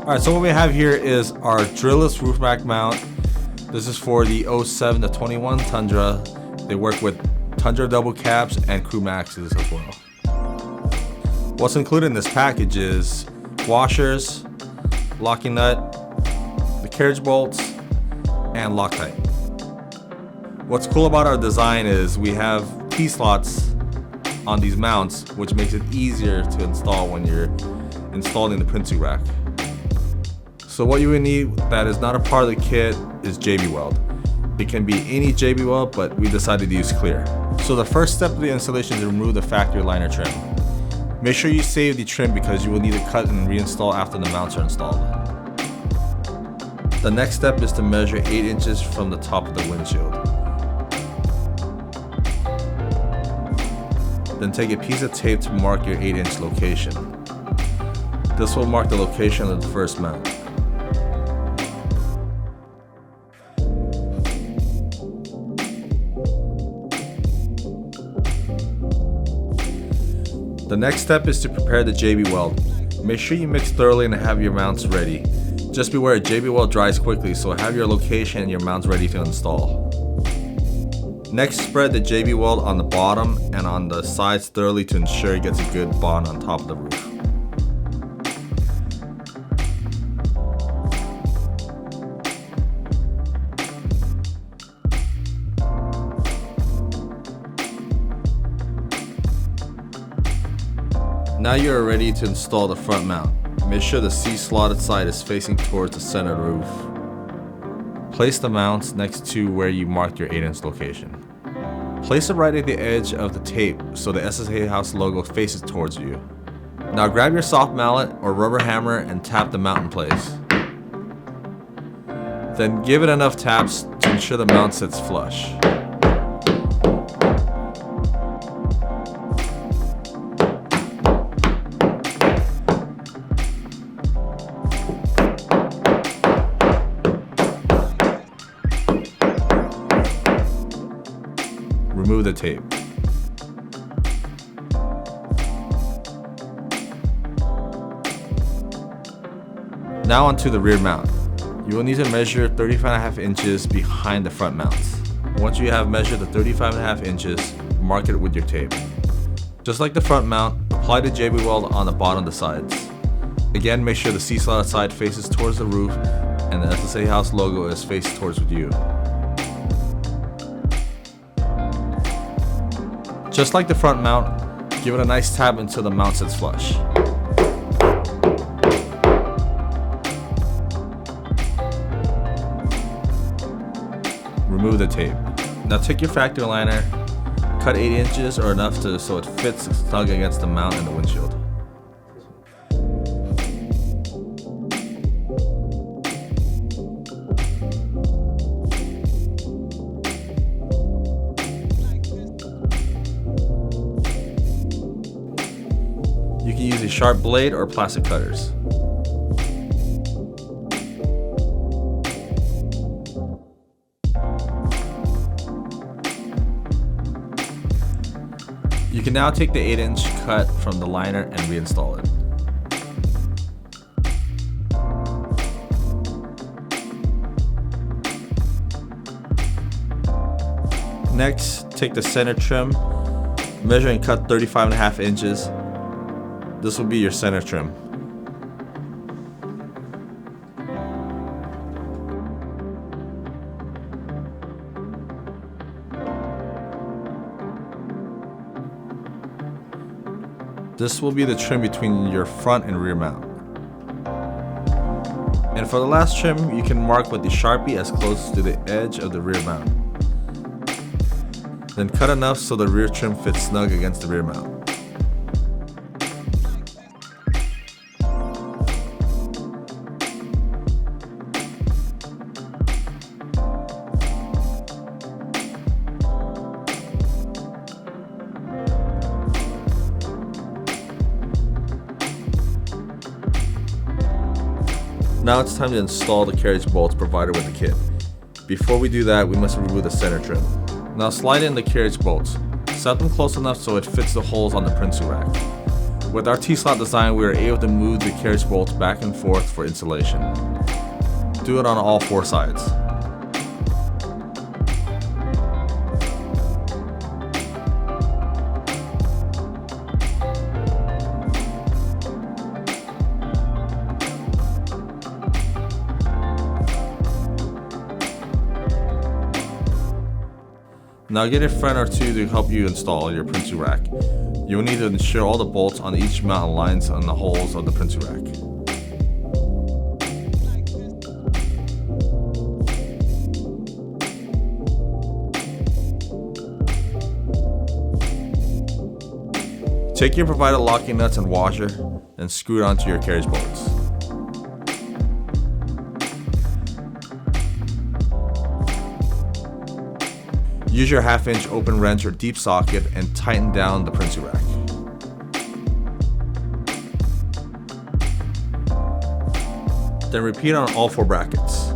Alright, so what we have here is our drilless roof rack mount. This is for the 07 to 21 Tundra. They work with Tundra double cabs and Crew Maxes as well. What's included in this package is washers, locking nut, the carriage bolts, and Loctite. What's cool about our design is we have T-slots on these mounts, which makes it easier to install when you're installing the Prinsu rack. So what you would need that is not a part of the kit is JB Weld. It can be any JB Weld, but we decided to use clear. So the first step of the installation is to remove the factory liner trim. Make sure you save the trim because you will need to cut and reinstall after the mounts are installed. The next step is to measure 8 inches from the top of the windshield. Then take a piece of tape to mark your 8-inch location. This will mark the location of the first mount. The next step is to prepare the JB Weld. Make sure you mix thoroughly and have your mounts ready. Just beware, JB Weld dries quickly, so have your location and your mounts ready to install. Next, spread the JB Weld on the bottom and on the sides thoroughly to ensure it gets a good bond on top of the roof. Now you are ready to install the front mount. Make sure the C-slotted side is facing towards the center of the roof. Place the mounts next to where you marked your 8-inch location. Place it right at the edge of the tape so the SSA House logo faces towards you. Now grab your soft mallet or rubber hammer and tap the mount in place. Then give it enough taps to ensure the mount sits flush. Remove the tape. Now onto the rear mount. You will need to measure 35.5 inches behind the front mounts. Once you have measured the 35.5 inches, mark it with your tape. Just like the front mount, apply the JB Weld on the bottom of the sides. Again, make sure the C-slotted side faces towards the roof and the SSA House logo is faced towards you. Just like the front mount, give it a nice tap until the mount sits flush. Remove the tape. Now take your factory liner, cut 8 inches or enough so it fits snug against the mount and the windshield. You can use a sharp blade or plastic cutters. You can now take the 8-inch cut from the liner and reinstall it. Next, take the center trim, measure and cut 35.5 inches. This will be your center trim. This will be the trim between your front and rear mount. And for the last trim, you can mark with the Sharpie as close to the edge of the rear mount. Then cut enough so the rear trim fits snug against the rear mount. Now it's time to install the carriage bolts provided with the kit. Before we do that, we must remove the center trim. Now slide in the carriage bolts. Set them close enough so it fits the holes on the Prinsu rack. With our T-slot design, we are able to move the carriage bolts back and forth for installation. Do it on all 4 sides. Now get a friend or two to help you install your printer rack. You will need to ensure all the bolts on each mount aligns on the holes of the printer rack. Take your provided locking nuts and washer and screw it onto your carriage bolts. Use your 1/2-inch open wrench or deep socket and tighten down the printer rack. Then repeat on all 4 brackets.